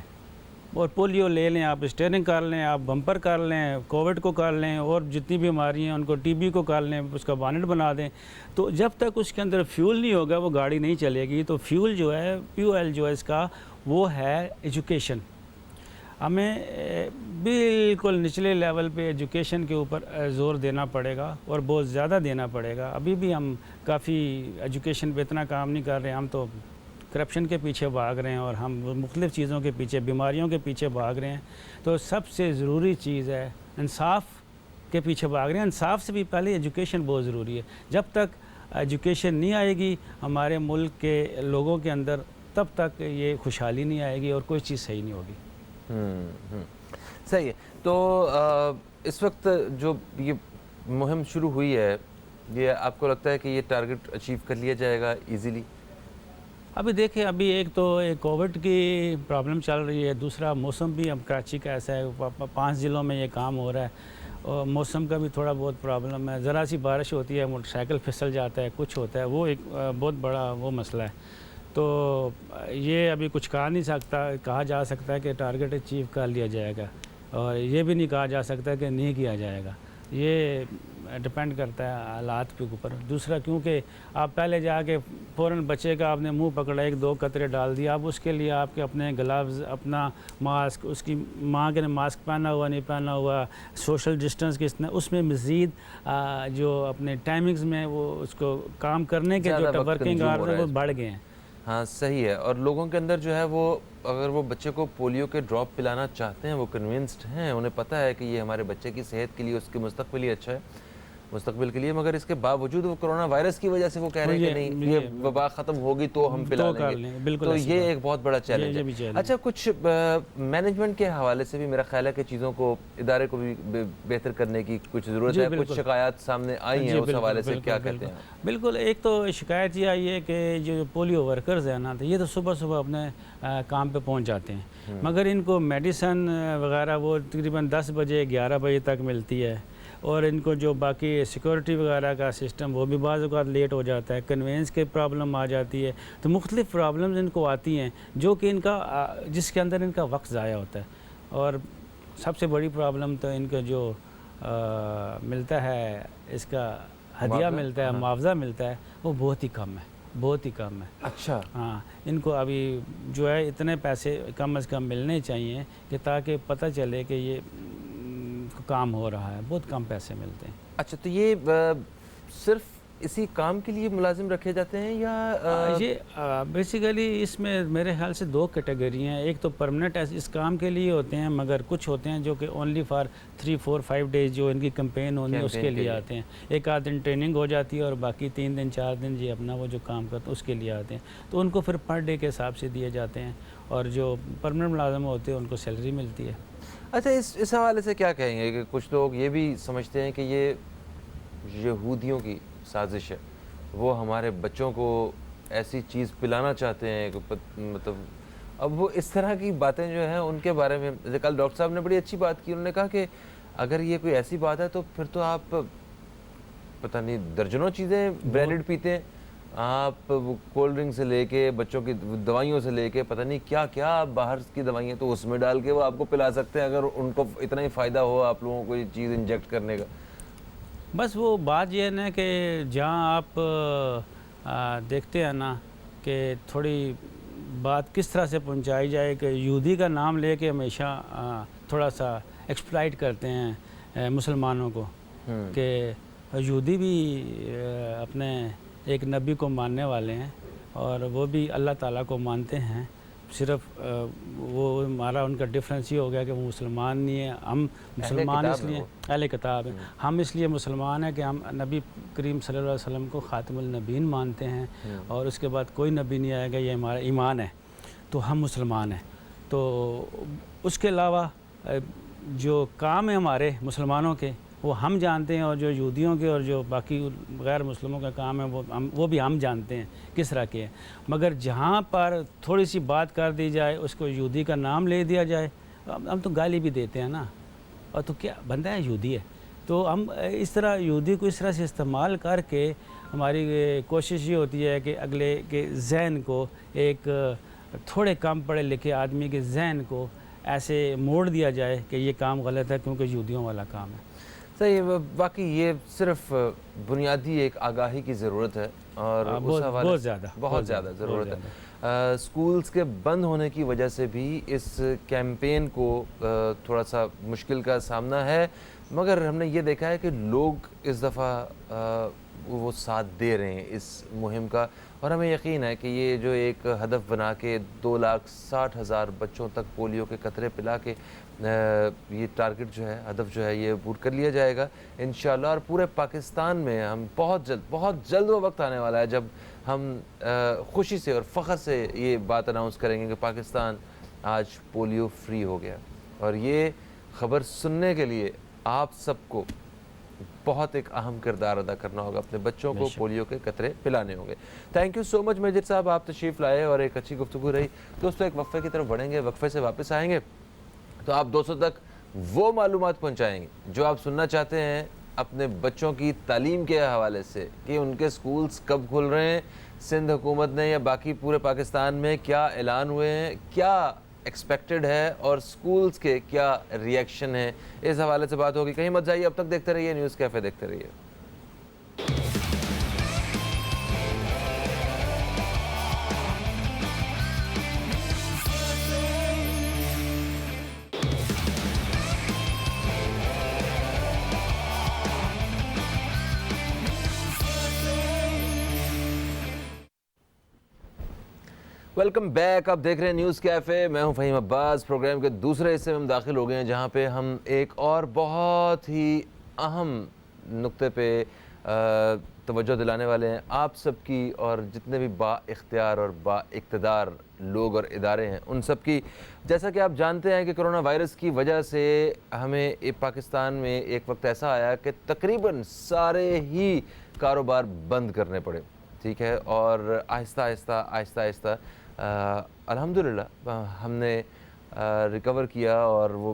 اور پولیو لے لیں آپ, اسٹیئرنگ کر لیں آپ, بمپر کر لیں, کووڈ کو کر لیں, اور جتنی بیماری ہیں ان کو ٹی بی کو کر لیں, اس کا بانٹ بنا دیں. تو جب تک اس کے اندر فیول نہیں ہوگا وہ گاڑی نہیں چلے گی. تو فیول جو ہے, POL جو ہے اس کا, وہ ہے ایجوکیشن. ہمیں بالکل نچلے لیول پہ ایجوکیشن کے اوپر زور دینا پڑے گا, اور بہت زیادہ دینا پڑے گا. ابھی بھی ہم کافی ایجوکیشن پہ اتنا کام نہیں کر رہے. ہم تو کرپشن کے پیچھے بھاگ رہے ہیں, اور ہم مختلف چیزوں کے پیچھے, بیماریوں کے پیچھے بھاگ رہے ہیں. تو سب سے ضروری چیز ہے انصاف کے پیچھے بھاگ رہے ہیں. انصاف سے بھی پہلے ایجوکیشن بہت ضروری ہے. جب تک ایجوکیشن نہیں آئے گی ہمارے ملک کے لوگوں کے اندر, تب تک یہ خوشحالی نہیں آئے گی اور کوئی چیز صحیح نہیں ہوگی. صحیح ہے. تو اس وقت جو یہ مہم شروع ہوئی ہے, یہ آپ کو لگتا ہے کہ یہ ٹارگٹ اچیو کر لیا جائے گا ایزیلی؟ ابھی دیکھیں, ابھی ایک تو کووڈ کی پرابلم چل رہی ہے, دوسرا موسم بھی اب کراچی کا ایسا ہے, 5 ضلعوں میں یہ کام ہو رہا ہے, اور موسم کا بھی تھوڑا بہت پرابلم ہے. ذرا سی بارش ہوتی ہے, موٹر سائیکل پھسل جاتا ہے, کچھ ہوتا ہے, وہ ایک بہت بڑا وہ مسئلہ ہے. تو یہ ابھی کچھ کہا جا سکتا ہے کہ ٹارگٹ اچیو کر لیا جائے گا, اور یہ بھی نہیں کہا جا سکتا کہ نہیں کیا جائے گا. یہ ڈپینڈ کرتا ہے حالات کے اوپر. دوسرا, کیونکہ آپ پہلے جا کے فوراً بچے کا آپ نے منہ پکڑا, 1-2 قطرے ڈال دیا, آپ اس کے لیے آپ کے اپنے گلوز, اپنا ماسک, اس کی ماں کے نے ماسک پہنا ہوا نہیں پہنا ہوا, سوشل ڈسٹنس کس نے, اس میں مزید جو اپنے ٹائمنگز میں وہ اس کو کام کرنے کے جو ورکنگ آورز ہیں وہ بڑھ گئے ہیں. ہاں صحیح ہے. اور لوگوں کے اندر جو ہے وہ, اگر وہ بچے کو پولیو کے ڈراپ پلانا چاہتے ہیں, وہ کنونسڈ ہیں, انہیں پتہ ہے کہ یہ ہمارے بچے کی صحت کے لیے, اس کے مستقبل لیے اچھا ہے, مستقبل کے لیے, مگر اس کے باوجود وہ کرونا وائرس کی وجہ سے وہ کہہ رہے ہیں کہ نہیں, یہ وبا ختم ہوگی تو ہم پلا لیں گے. تو یہ ایک بہت بڑا چیلنج ہے. اچھا, کچھ مینجمنٹ کے حوالے سے بھی میرا خیال ہے کہ چیزوں کو, ادارے کو بھی بہتر کرنے کی کچھ ضرورت ہے. کچھ شکایات سامنے آئی ہیں, اس حوالے سے کیا کہتے ہیں؟ بالکل, ایک تو شکایت یہ آئی ہے کہ جو پولیو ورکرز ہیں نا, تو یہ تو صبح صبح اپنے کام پہ پہنچ جاتے ہیں, مگر ان کو میڈیسن وغیرہ وہ تقریباً 10 بجے 11 بجے تک ملتی ہے, اور ان کو جو باقی سیکورٹی وغیرہ کا سسٹم وہ بھی بعض اوقات لیٹ ہو جاتا ہے، کنوینس کی پرابلم آ جاتی ہے، تو مختلف پرابلمز ان کو آتی ہیں جو کہ ان کا جس کے اندر ان کا وقت ضائع ہوتا ہے. اور سب سے بڑی پرابلم تو ان کو جو ملتا ہے، اس کا ہدیہ ملتا ہے، معاوضہ ملتا ہے، وہ بہت ہی کم ہے، بہت ہی کم ہے. اچھا. ہاں، ان کو ابھی جو ہے اتنے پیسے کم از کم ملنے چاہیے کہ تاکہ پتہ چلے کہ یہ کام ہو رہا ہے. بہت کم پیسے ملتے ہیں. اچھا، تو یہ صرف اسی کام کے لیے ملازم رکھے جاتے ہیں یا یہ بیسیکلی اس میں میرے خیال سے 2 کیٹیگری ہیں. ایک تو پرمنٹ اس کام کے لیے ہوتے ہیں، مگر کچھ ہوتے ہیں جو کہ اونلی فار 3 4 5 ڈیز جو ان کی کمپین ہونی ہے اس کے لیے آتے ہیں. ایک آدھ دن ٹریننگ ہو جاتی ہے اور باقی 3 دن 4 دن جی اپنا وہ جو کام کرتے ہیں اس کے لیے آتے ہیں. تو ان کو پھر پر ڈے کے حساب سے دیے جاتے ہیں، اور جو پرمنٹ ملازم ہوتے ہیں ان کو سیلری ملتی ہے. اچھا، اس حوالے سے کیا کہیں گے کہ کچھ لوگ یہ بھی سمجھتے ہیں کہ یہ یہودیوں کی سازش ہے، وہ ہمارے بچوں کو ایسی چیز پلانا چاہتے ہیں کہ مطلب اب وہ اس طرح کی باتیں جو ہیں ان کے بارے میں کل ڈاکٹر صاحب نے بڑی اچھی بات کی. انہوں نے کہا کہ اگر یہ کوئی ایسی بات ہے تو پھر تو آپ پتہ نہیں درجنوں چیزیں برانڈڈ پیتے ہیں. آپ وہ کولڈ ڈرنک سے لے کے بچوں کی دوائیوں سے لے کے پتہ نہیں کیا کیا آپ باہر کی دوائیاں تو اس میں ڈال کے وہ آپ کو پلا سکتے ہیں اگر ان کو اتنا ہی فائدہ ہو آپ لوگوں کو یہ چیز انجیکٹ کرنے کا. بس وہ بات یہ ہے نا کہ جہاں آپ دیکھتے ہیں نا کہ تھوڑی بات کس طرح سے پہنچائی جائے کہ یہودی کا نام لے کے ہمیشہ تھوڑا سا ایکسپلائٹ کرتے ہیں مسلمانوں کو کہ یہودی بھی اپنے ایک نبی کو ماننے والے ہیں اور وہ بھی اللہ تعالیٰ کو مانتے ہیں. صرف وہ ہمارا ان کا ڈفرینس یہ ہو گیا کہ وہ مسلمان نہیں ہیں. ہم مسلمان اس لیے اہل کتاب ہیں، ہم اس لیے مسلمان ہیں کہ ہم نبی کریم صلی اللہ علیہ وسلم کو خاتم النبیین مانتے ہیں اور اس کے بعد کوئی نبی نہیں آئے گا، یہ ہمارا ایمان ہے، تو ہم مسلمان ہیں. تو اس کے علاوہ جو کام ہے ہمارے مسلمانوں کے وہ ہم جانتے ہیں، اور جو یہودیوں کے اور جو باقی غیر مسلموں کا کام ہے وہ بھی ہم جانتے ہیں کس طرح کے ہیں. مگر جہاں پر تھوڑی سی بات کر دی جائے، اس کو یہودی کا نام لے دیا جائے، ہم تو گالی بھی دیتے ہیں نا، اور تو کیا بندہ ہے یہودی ہے. تو ہم اس طرح یہودی کو اس طرح سے استعمال کر کے ہماری کوشش یہ ہوتی ہے کہ اگلے کے ذہن کو، ایک تھوڑے کم پڑھے لکھے آدمی کے ذہن کو ایسے موڑ دیا جائے کہ یہ کام غلط ہے کیونکہ یہودیوں والا کام ہے. صحیح. باقی یہ صرف بنیادی ایک آگاہی کی ضرورت ہے اور اس حوالے بہت زیادہ ضرورت ہے. اسکولز کے بند ہونے کی وجہ سے بھی اس کیمپین کو تھوڑا سا مشکل کا سامنا ہے، مگر ہم نے یہ دیکھا ہے کہ لوگ اس دفعہ وہ ساتھ دے رہے ہیں اس مہم کا، اور ہمیں یقین ہے کہ یہ جو ایک ہدف بنا کے 2,60,000 بچوں تک پولیو کے قطرے پلا کے یہ ٹارگٹ جو ہے، ہدف جو ہے، یہ پورا کر لیا جائے گا انشاءاللہ. اور پورے پاکستان میں ہم بہت جلد وہ وقت آنے والا ہے جب ہم خوشی سے اور فخر سے یہ بات اناؤنس کریں گے کہ پاکستان آج پولیو فری ہو گیا. اور یہ خبر سننے کے لیے آپ سب کو بہت ایک اہم کردار ادا کرنا ہوگا، اپنے بچوں کو پولیو کے قطرے پلانے ہوں گے. Thank you so much major صاحب، آپ تشریف لائے اور ایک اچھی گفتگو رہی. دوستو ایک وقفے کی طرف بڑھیں گے، وقفے سے واپس آئیں گے تو آپ دوستوں تک وہ معلومات پہنچائیں گے جو آپ سننا چاہتے ہیں اپنے بچوں کی تعلیم کے حوالے سے، کہ ان کے سکولز کب کھل رہے ہیں، سندھ حکومت نے یا باقی پورے پاکستان میں کیا اعلان ہوئے ہیں، کیا ایکسپیکٹڈ ہے اور سکولز کے کیا ریئیکشن ہے. اس حوالے سے بات ہوگی. کہیں مت جائیے، اب تک دیکھتے رہیے نیوز کیفے، دیکھتے رہیے. Welcome back. آپ دیکھ رہے ہیں نیوز کیفے، میں ہوں فہیم عباس. پروگرام کے دوسرے حصے میں ہم داخل ہو گئے ہیں جہاں پہ ہم ایک اور بہت ہی اہم نقطے پہ توجہ دلانے والے ہیں آپ سب کی، اور جتنے بھی با اختیار اور با اقتدار لوگ اور ادارے ہیں ان سب کی. جیسا کہ آپ جانتے ہیں کہ کرونا وائرس کی وجہ سے ہمیں پاکستان میں ایک وقت ایسا آیا کہ تقریباً سارے ہی کاروبار بند کرنے پڑے، ٹھیک ہے. اور آہستہ آہستہ الحمدللہ ہم نے ریکور کیا اور وہ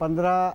15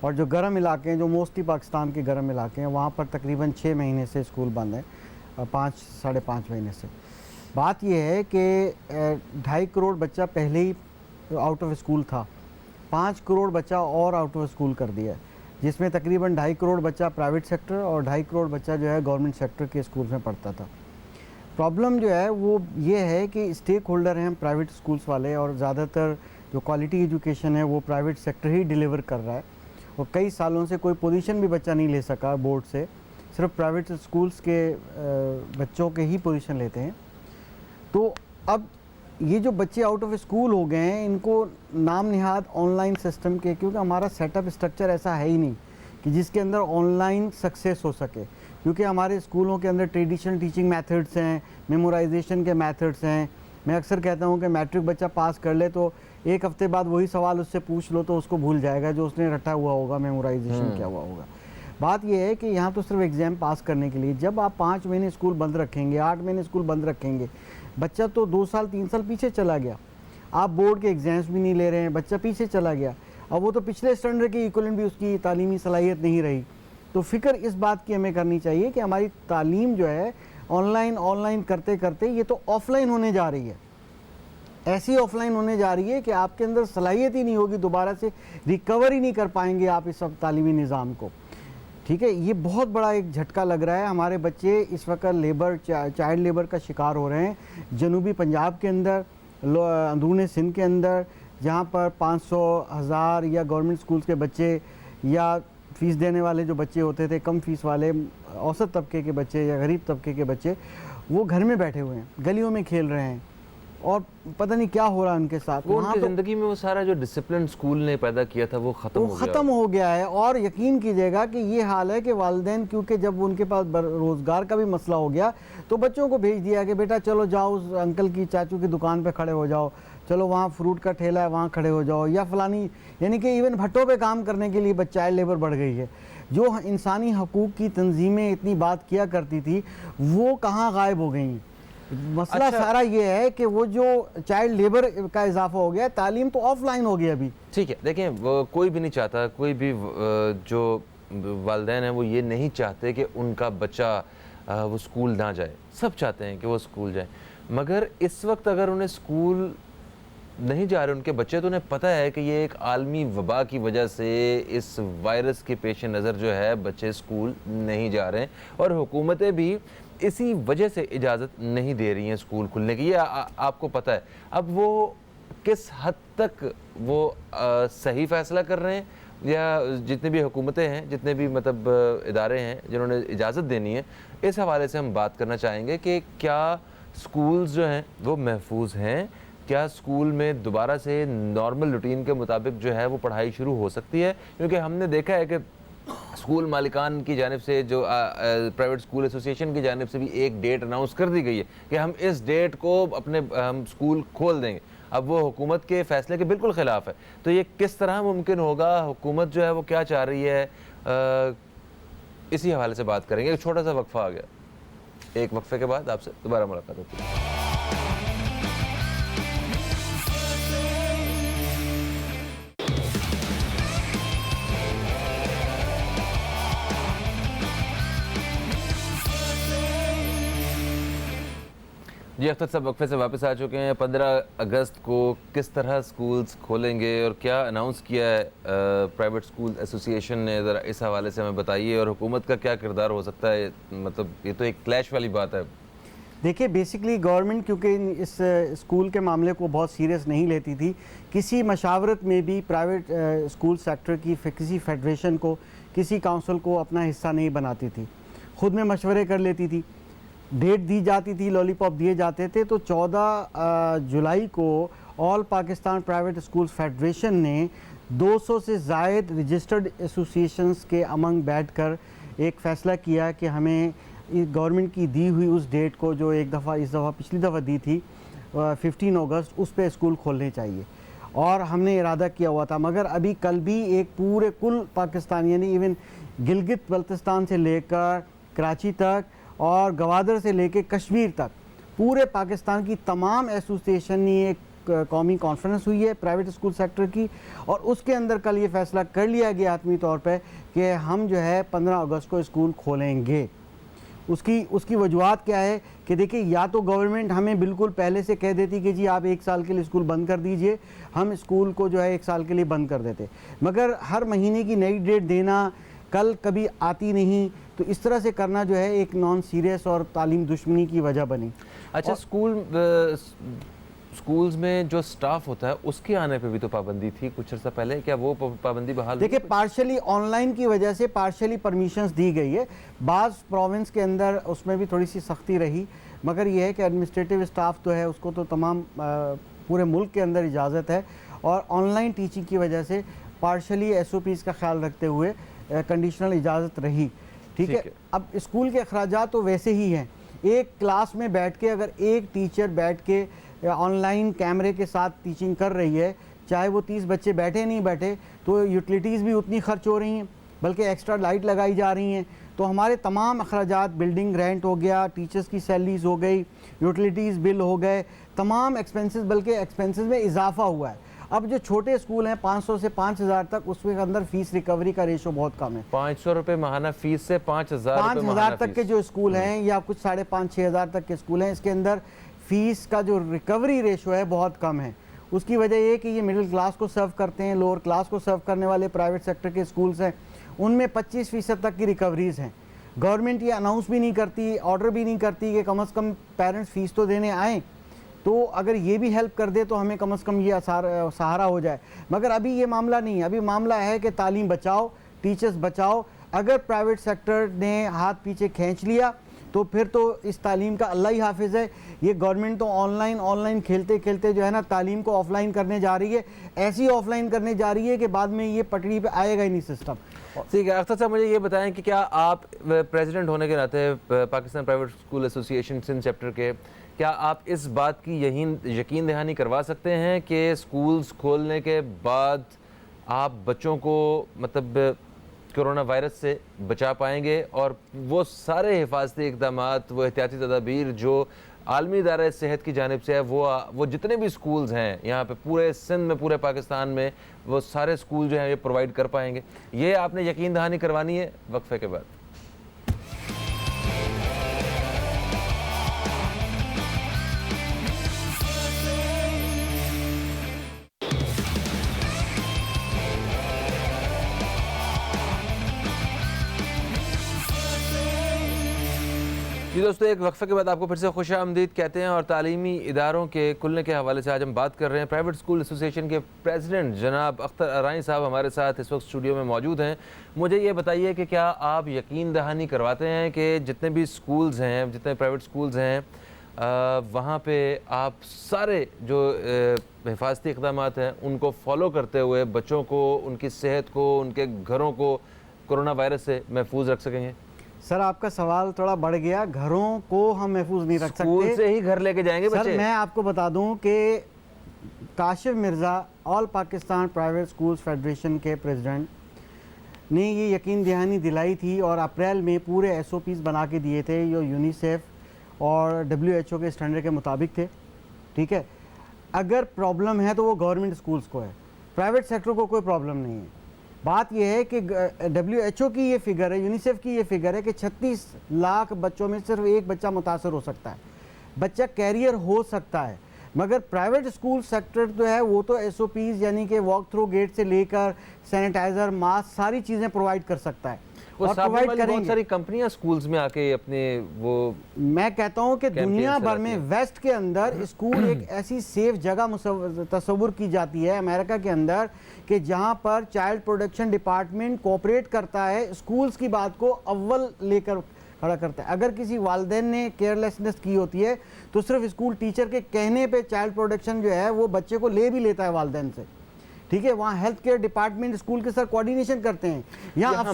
اور جو گرم علاقے ہیں, جو موسٹلی پاکستان کے گرم علاقے ہیں, وہاں پر تقریباً 6 مہینے سے اسکول بند ہیں, 5-5.5 مہینے سے. بات یہ ہے کہ 2.5 کروڑ بچہ پہلے ہی آؤٹ آف اسکول تھا, 5 کروڑ بچہ اور آؤٹ آف اسکول کر دیا ہے, جس میں تقریباً 2.5 کروڑ بچہ پرائیویٹ سیکٹر اور 2.5 کروڑ بچہ جو ہے گورنمنٹ سیکٹر کے اسکول میں پڑھتا تھا. پرابلم جو ہے وہ یہ ہے کہ اسٹیک ہولڈر ہیں پرائیویٹ اسکولس والے, اور زیادہ تر جو کوالٹی ایجوکیشن ہے وہ پرائیویٹ سیکٹر ہی ڈیلیور کر رہا ہے, اور کئی سالوں سے کوئی پوزیشن بھی بچہ نہیں لے سکا بورڈ سے, صرف پرائیویٹ اسکولس کے بچوں کے ہی پوزیشن لیتے ہیں. تو اب یہ جو بچے آؤٹ آف اسکول ہو گئے ہیں, ان کو نام نہاد آن لائن سسٹم کے, کیونکہ ہمارا سیٹ اپ اسٹرکچر ایسا ہے ہی نہیں کہ جس کے اندر آن لائن سکسیس ہو سکے, کیونکہ ہمارے اسکولوں کے اندر ٹریڈیشنل ٹیچنگ میتھڈس ہیں, میمورائزیشن کے میتھڈس ہیں. میں اکثر کہتا ہوں کہ میٹرک بچہ پاس کر لے تو 1 ہفتے بعد وہی سوال اس سے پوچھ لو تو اس کو بھول جائے گا جو اس نے رٹا ہوا ہوگا, میمورائزیشن کیا ہوا ہوگا. بات یہ ہے کہ یہاں تو صرف ایگزام پاس کرنے کے لیے, جب آپ 5 مہینے اسکول بند رکھیں گے, 8 مہینے اسکول بند رکھیں گے, بچہ تو 2 سال 3 سال پیچھے چلا گیا. آپ بورڈ کے ایگزامس بھی نہیں لے رہے ہیں, بچہ پیچھے چلا گیا. اب وہ تو پچھلے اسٹینڈرڈ کی ایکولنٹ بھی اس کی تعلیمی صلاحیت نہیں رہی. تو فکر اس بات کی ہمیں کرنی چاہیے کہ ہماری تعلیم جو ہے آن لائن کرتے کرتے یہ تو آف لائن ہونے جا رہی ہے, ایسی آف لائن ہونے جا رہی ہے کہ آپ کے اندر صلاحیت ہی نہیں ہوگی, دوبارہ سے ریکور ہی نہیں کر پائیں گے آپ اس سب تعلیمی نظام کو. ٹھیک ہے, یہ بہت بڑا ایک جھٹکا لگ رہا ہے. ہمارے بچے اس وقت لیبر, چائلڈ لیبر کا شکار ہو رہے ہیں جنوبی پنجاب کے اندر, اندرون سندھ کے اندر, جہاں پر 500,000 یا گورنمنٹ اسکولس کے بچے یا فیس دینے والے جو بچے ہوتے تھے, کم فیس والے اوسط طبقے کے بچے یا غریب طبقے کے بچے, وہ گھر میں بیٹھے ہوئے ہیں, گلیوں میں کھیل رہے ہیں, اور پتہ نہیں کیا ہو رہا ہے ان کے ساتھ. وہ ان کی زندگی میں وہ سارا جو ڈسپلن اسکول نے پیدا کیا تھا وہ ختم ہو گیا ہے. اور یقین کیجئے گا کہ یہ حال ہے کہ والدین, کیونکہ جب ان کے پاس روزگار کا بھی مسئلہ ہو گیا تو بچوں کو بھیج دیا کہ بیٹا چلو جاؤ اس انکل کی, چاچو کی دکان پہ کھڑے ہو جاؤ, چلو وہاں فروٹ کا ٹھیلا ہے وہاں کھڑے ہو جاؤ, یا فلانی, یعنی کہ ایون بھٹوں پہ کام کرنے کے لیے چائلڈ لیبر بڑھ گئی ہے. جو انسانی حقوق کی تنظیمیں اتنی بات کیا کرتی تھی وہ کہاں غائب ہو گئی. مسئلہ سارا یہ ہے کہ وہ جو چائلڈ لیبر کا اضافہ ہو گیا, تعلیم تو آف لائن ہو گیا ابھی. ٹھیک ہے, دیکھیں کوئی بھی نہیں چاہتا, کوئی بھی جو والدین ہیں وہ یہ نہیں چاہتے کہ ان کا بچہ وہ اسکول نہ جائے, سب چاہتے ہیں کہ وہ اسکول جائیں. مگر اس وقت اگر انہیں اسکول نہیں جا رہے ان کے بچے, تو انہیں پتہ ہے کہ یہ ایک عالمی وبا کی وجہ سے اس وائرس کے پیش نظر جو ہے بچے اسکول نہیں جا رہے ہیں, اور حکومتیں بھی اسی وجہ سے اجازت نہیں دے رہی ہیں اسکول کھلنے کی. یہ آپ کو پتہ ہے. اب وہ کس حد تک وہ صحیح فیصلہ کر رہے ہیں, یا جتنے بھی حکومتیں ہیں, جتنے بھی مطلب ادارے ہیں جنہوں نے اجازت دینی ہے, اس حوالے سے ہم بات کرنا چاہیں گے کہ کیا اسکولز جو ہیں وہ محفوظ ہیں, کیا اسکول میں دوبارہ سے نارمل روٹین کے مطابق جو ہے وہ پڑھائی شروع ہو سکتی ہے. کیونکہ ہم نے دیکھا ہے کہ اسکول مالکان کی جانب سے, جو پرائیویٹ اسکول ایسوسی ایشن کی جانب سے بھی ایک ڈیٹ اناؤنس کر دی گئی ہے کہ ہم اس ڈیٹ کو اپنے ہم اسکول کھول دیں گے. اب وہ حکومت کے فیصلے کے بالکل خلاف ہے. تو یہ کس طرح ممکن ہوگا, حکومت جو ہے وہ کیا چاہ رہی ہے, اسی حوالے سے بات کریں گے. ایک چھوٹا سا وقفہ آ گیا, ایک وقفے کے بعد آپ سے دوبارہ ملاقات ہوتی ہے. جی اختر صاحب وقفے سے واپس آ چکے ہیں. 15 اگست کو کس طرح سکولز کھولیں گے اور کیا اناؤنس کیا ہے پرائیویٹ سکول ایسوسی ایشن نے, ذرا اس حوالے سے ہمیں بتائیے. اور حکومت کا کیا کردار ہو سکتا ہے, مطلب یہ تو ایک کلیش والی بات ہے. دیکھیے بیسکلی گورنمنٹ کیونکہ اس اسکول کے معاملے کو بہت سیریس نہیں لیتی تھی, کسی مشاورت میں بھی پرائیویٹ اسکول سیکٹر کی کسی فیڈریشن کو, کسی کونسل کو اپنا حصہ نہیں بناتی تھی, خود میں مشورے کر لیتی تھی. ڈیٹ دی جاتی تھی, لالی پاپ دیے جاتے تھے. تو 14 جولائی کو آل پاکستان پرائیویٹ اسکولز فیڈریشن نے 200 سے زائد رجسٹرڈ ایسوسی ایشنز کے امنگ بیٹھ کر ایک فیصلہ کیا کہ ہمیں گورنمنٹ کی دی ہوئی اس ڈیٹ کو, جو ایک دفعہ اس دفعہ پچھلی دفعہ دی تھی 15 اگست, اس پہ اسکول کھولنے چاہیے. اور ہم نے ارادہ کیا ہوا تھا. مگر ابھی کل بھی ایک پورے کل پاکستان, یعنی ایون گلگت بلتستان سے لے کر کراچی تک اور گوادر سے لے کے کشمیر تک, پورے پاکستان کی تمام ایسوسی ایشن نے ایک قومی کانفرنس ہوئی ہے پرائیویٹ اسکول سیکٹر کی, اور اس کے اندر کل یہ فیصلہ کر لیا گیا حتمی طور پہ کہ ہم جو ہے 15 اگست کو اسکول کھولیں گے. اس کی وجوہات کیا ہے کہ دیکھیں, یا تو گورنمنٹ ہمیں بالکل پہلے سے کہہ دیتی کہ جی آپ 1 سال کے لیے اسکول بند کر دیجئے, ہم اسکول کو جو ہے 1 سال کے لیے بند کر دیتے, مگر ہر مہینے کی نئی ڈیٹ دینا کل کبھی آتی نہیں, تو اس طرح سے کرنا جو ہے ایک نان سیریس اور تعلیم دشمنی کی وجہ بنی. اچھا, سکولز میں جو سٹاف ہوتا ہے اس کے آنے پہ بھی تو پابندی تھی کچھ عرصہ پہلے, کیا وہ پابندی بحال؟ دیکھیں پارشلی آن لائن کی وجہ سے پارشلی پرمیشنز دی گئی ہے, بعض پروونس کے اندر اس میں بھی تھوڑی سی سختی رہی, مگر یہ ہے کہ ایڈمنسٹریٹو اسٹاف تو ہے اس کو تو تمام پورے ملک کے اندر اجازت ہے, اور آن لائن ٹیچنگ کی وجہ سے پارشلی SOPs کا خیال رکھتے ہوئے کنڈیشنل اجازت رہی. ٹھیک ہے, اب اسکول کے اخراجات تو ویسے ہی ہیں, ایک کلاس میں بیٹھ کے اگر ایک ٹیچر بیٹھ کے آن لائن کیمرے کے ساتھ ٹیچنگ کر رہی ہے, چاہے وہ 30 بچے بیٹھے نہیں بیٹھے, تو یوٹیلیٹیز بھی اتنی خرچ ہو رہی ہیں, بلکہ ایکسٹرا لائٹ لگائی جا رہی ہیں, تو ہمارے تمام اخراجات, بلڈنگ رینٹ ہو گیا, ٹیچرز کی سیلریز ہو گئی, یوٹیلیٹیز بل ہو گئے, تمام ایکسپنسز, بلکہ ایکسپنسز میں اضافہ ہوا ہے. اب جو چھوٹے اسکول ہیں 500 سے 5000 تک, اس کے اندر فیس ریکوری کا ریشو بہت کم ہے. 500 روپے ماہانہ فیس سے 5000 تک کے جو اسکول ہیں, یا کچھ 5,500 6,000 تک کے اسکول ہیں, اس کے اندر فیس کا جو ریکوری ریشو ہے بہت کم ہے. اس کی وجہ یہ کہ یہ مڈل کلاس کو سرو کرتے ہیں, لوور کلاس کو سرو کرنے والے پرائیویٹ سیکٹر کے اسکولز ہیں, ان میں 25% تک کی ریکوریز ہیں. گورنمنٹ یہ اناؤنس بھی نہیں کرتی, آرڈر بھی نہیں کرتی کہ کم از کم پیرنٹس فیس تو دینے آئیں, تو اگر یہ بھی ہیلپ کر دے تو ہمیں کم از کم یہ سہارا ہو جائے. مگر ابھی یہ معاملہ نہیں ہے, ابھی معاملہ ہے کہ تعلیم بچاؤ, ٹیچرز بچاؤ. اگر پرائیویٹ سیکٹر نے ہاتھ پیچھے کھینچ لیا تو پھر تو اس تعلیم کا اللہ ہی حافظ ہے. یہ گورنمنٹ تو آن لائن کھیلتے کھیلتے جو ہے نا تعلیم کو آف لائن کرنے جا رہی ہے, ایسی آف لائن کرنے جا رہی ہے کہ بعد میں یہ پٹڑی پہ آئے گا ہی نہیں سسٹم. ٹھیک ہے, اختر صاحب مجھے یہ بتائیں کہ کیا آپ پریزیڈنٹ ہونے کے ناطے پاکستان پرائیویٹ اسکول ایسوسی ایشن سندھ چیپٹر کے, کیا آپ اس بات کی یقین دہانی کروا سکتے ہیں کہ اسکولز کھولنے کے بعد آپ بچوں کو مطلب کرونا وائرس سے بچا پائیں گے, اور وہ سارے حفاظتی اقدامات, وہ احتیاطی تدابیر جو عالمی ادارہ صحت کی جانب سے ہے, وہ جتنے بھی اسکولز ہیں یہاں پہ پورے سندھ میں, پورے پاکستان میں, وہ سارے اسکول جو ہیں یہ پرووائڈ کر پائیں گے؟ یہ آپ نے یقین دہانی کروانی ہے وقفے کے بعد. جی دوستو, ایک وقفے کے بعد آپ کو پھر سے خوش آمدید کہتے ہیں, اور تعلیمی اداروں کے کھلنے کے حوالے سے آج ہم بات کر رہے ہیں. پرائیویٹ اسکول ایسوسی ایشن کے پریزیڈنٹ جناب اختر ارائیں صاحب ہمارے ساتھ اس وقت اسٹوڈیو میں موجود ہیں. مجھے یہ بتائیے کہ کیا آپ یقین دہانی کرواتے ہیں کہ جتنے بھی اسکولز ہیں, جتنے پرائیویٹ اسکولز ہیں, وہاں پہ آپ سارے جو حفاظتی اقدامات ہیں ان کو فالو کرتے ہوئے بچوں کو, ان کی صحت کو, ان کے گھروں کو کرونا وائرس سے محفوظ رکھ سکیں گے؟ سر آپ کا سوال تھوڑا بڑھ گیا, گھروں کو ہم محفوظ نہیں رکھ سکتے, اسکول سے ہی گھر لے کے جائیں گے بچے. سر میں آپ کو بتا دوں کہ کاشف مرزا آل پاکستان پرائیویٹ اسکولز فیڈریشن کے پریزیڈنٹ نے یہ یقین دہانی دلائی تھی, اور اپریل میں پورے SOPs بنا کے دیے تھے جو یونیسیف اور WHO کے اسٹینڈرڈ کے مطابق تھے. ٹھیک ہے, اگر پرابلم ہے تو وہ گورنمنٹ اسکولز کو ہے, پرائیویٹ سیکٹر کو کوئی پرابلم نہیں ہے. بات یہ ہے کہ WHO کی یہ فگر ہے, یونیسیف کی یہ فگر ہے کہ 36 لاکھ بچوں میں صرف ایک بچہ متاثر ہو سکتا ہے, بچہ کیریئر ہو سکتا ہے. مگر پرائیویٹ اسکول سیکٹر جو ہے وہ تو SOPs یعنی کہ واک تھرو گیٹ سے لے کر سینیٹائزر, ماسک, ساری چیزیں پرووائڈ کر سکتا ہے, اور پرووائڈ کریں گے. بہت ساری کمپنیاں اسکولز میں آ کے اپنے وہ, میں کہتا ہوں کہ دنیا بھر میں ویسٹ کے اندر اسکول ایک ایسی سیف جگہ تصور کی جاتی ہے امریکہ کے اندر کہ جہاں پر چائلڈ پروٹیکشن ڈپارٹمنٹ کوآپریٹ کرتا ہے, اسکولز کی بات کو اول لے کر کھڑا کرتا ہے. اگر کسی والدین نے کیئرلیسنس کی ہوتی ہے تو صرف اسکول ٹیچر کے کہنے پہ چائلڈ پروٹیکشن جو ہے وہ بچے کو لے بھی لیتا ہے والدین سے. ٹھیک ہے, وہاں ہیلتھ کیئر ڈپارٹمنٹ اسکول کے ساتھ کوارڈینیشن کرتے ہیں. یہاں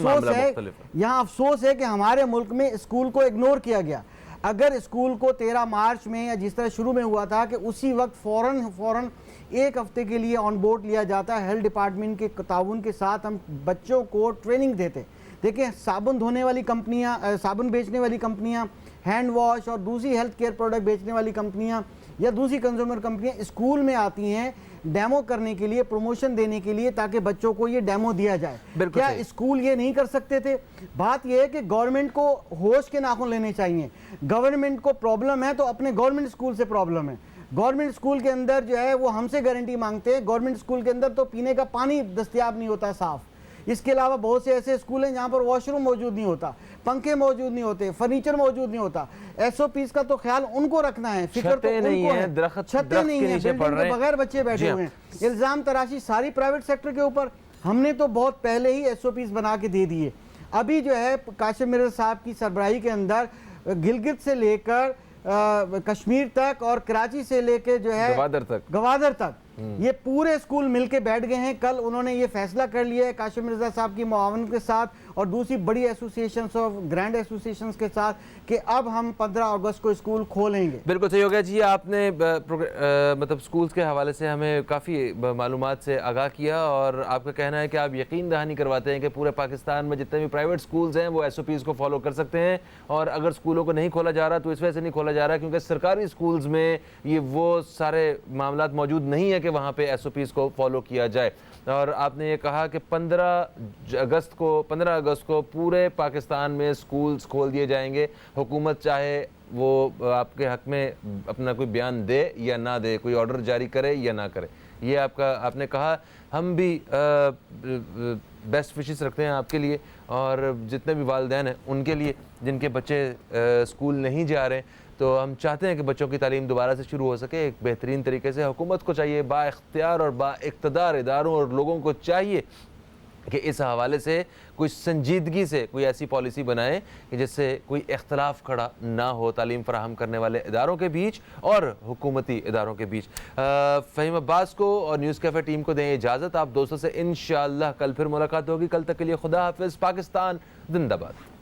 افسوس ہے کہ ہمارے ملک میں اسکول کو اگنور کیا گیا. اگر اسکول کو 13 مارچ میں یا جس طرح شروع میں ہوا تھا کہ اسی وقت فوراً ایک ہفتے کے لیے آن بورڈ لیا جاتا ہے, ہیلتھ ڈپارٹمنٹ کے تعاون کے ساتھ ہم بچوں کو ٹریننگ دیتے. دیکھیں صابن دھونے والی کمپنیاں, صابن بیچنے والی کمپنیاں, ہینڈ واش اور دوسری ہیلتھ کیئر پروڈکٹ بیچنے والی کمپنیاں یا دوسری کنزیومر کمپنیاں اسکول میں آتی ہیں ڈیمو کرنے کے لیے, پروموشن دینے کے لیے, تاکہ بچوں کو یہ ڈیمو دیا جائے. کیا اسکول یہ نہیں کر سکتے تھے؟ بات یہ ہے کہ گورنمنٹ کو ہوش کے ناخن لینے چاہیے. گورنمنٹ کو پرابلم ہے تو اپنے گورنمنٹ اسکول سے پرابلم ہے. گورنمنٹ اسکول کے اندر جو ہے وہ ہم سے گارنٹی مانگتے ہیں. گورنمنٹ اسکول کے اندر تو پینے کا پانی دستیاب نہیں ہوتا صاف. اس کے علاوہ بہت سے ایسے اسکول ہیں جہاں پر واش روم موجود نہیں ہوتا, پنکھے موجود نہیں ہوتے, فرنیچر موجود نہیں ہوتا. ایس او پیز کا تو خیال ان کو رکھنا ہے, فکر تو ان کو ہے. چھتیں نہیں ہیں, بلڈنگ کے بغیر بچے بیٹھے ہوئے ہیں. الزام تراشی ساری پرائیویٹ سیکٹر کے اوپر. ہم نے تو بہت پہلے ہی ایس او پیز بنا کے دے دیے. ابھی جو ہے کاشف مرزا صاحب کی سربراہی کے اندر گلگت سے لے کر کشمیر تک اور کراچی سے لے کے جو ہے گوادر تک یہ پورے اسکول مل کے بیٹھ گئے ہیں. کل انہوں نے یہ فیصلہ کر لیا ہے کاشف مرزا صاحب کی معاونت کے ساتھ اور دوسری بڑی ایسوسیشنز اور گرینڈ ایسوسیشنز کے ساتھ کہ اب ہم 15 اگست کو اسکول کھولیں گے. بالکل صحیح ہو گیا جی. آپ نے مطلب اسکولز کے حوالے سے ہمیں کافی معلومات سے آگاہ کیا اور آپ کا کہنا ہے کہ آپ یقین دہانی کرواتے ہیں کہ پورے پاکستان میں جتنے بھی پرائیویٹ اسکولز ہیں وہ ایس او پیز کو فالو کر سکتے ہیں. اور اگر اسکولوں کو نہیں کھولا جا رہا تو اس وجہ سے نہیں کھولا جا رہا کیونکہ سرکاری اسکولز میں یہ وہ سارے معاملات موجود نہیں ہیں کہ وہاں پہ ایس او پیز کو فالو کیا جائے. اور آپ نے یہ کہا کہ 15 اگست کو پورے پاکستان میں اسکولز کھول دیے جائیں گے. حکومت چاہے وہ آپ کے حق میں اپنا کوئی بیان دے یا نہ دے, کوئی آرڈر جاری کرے یا نہ کرے, یہ آپ نے کہا. ہم بھی بیسٹ وشز رکھتے ہیں آپ کے لیے اور جتنے بھی والدین ہیں ان کے لیے جن کے بچے اسکول نہیں جا رہے ہیں. تو ہم چاہتے ہیں کہ بچوں کی تعلیم دوبارہ سے شروع ہو سکے ایک بہترین طریقے سے. حکومت کو چاہیے, با اختیار اور با اقتدار اداروں اور لوگوں کو چاہیے کہ اس حوالے سے کوئی سنجیدگی سے کوئی ایسی پالیسی بنائیں کہ جس سے کوئی اختلاف کھڑا نہ ہو تعلیم فراہم کرنے والے اداروں کے بیچ اور حکومتی اداروں کے بیچ. فہیم عباس کو اور نیوز کیفے ٹیم کو دیں اجازت. آپ دوستوں سے انشاءاللہ کل پھر ملاقات ہوگی. کل تک کے لیے خدا حافظ. پاکستان زندہ باد.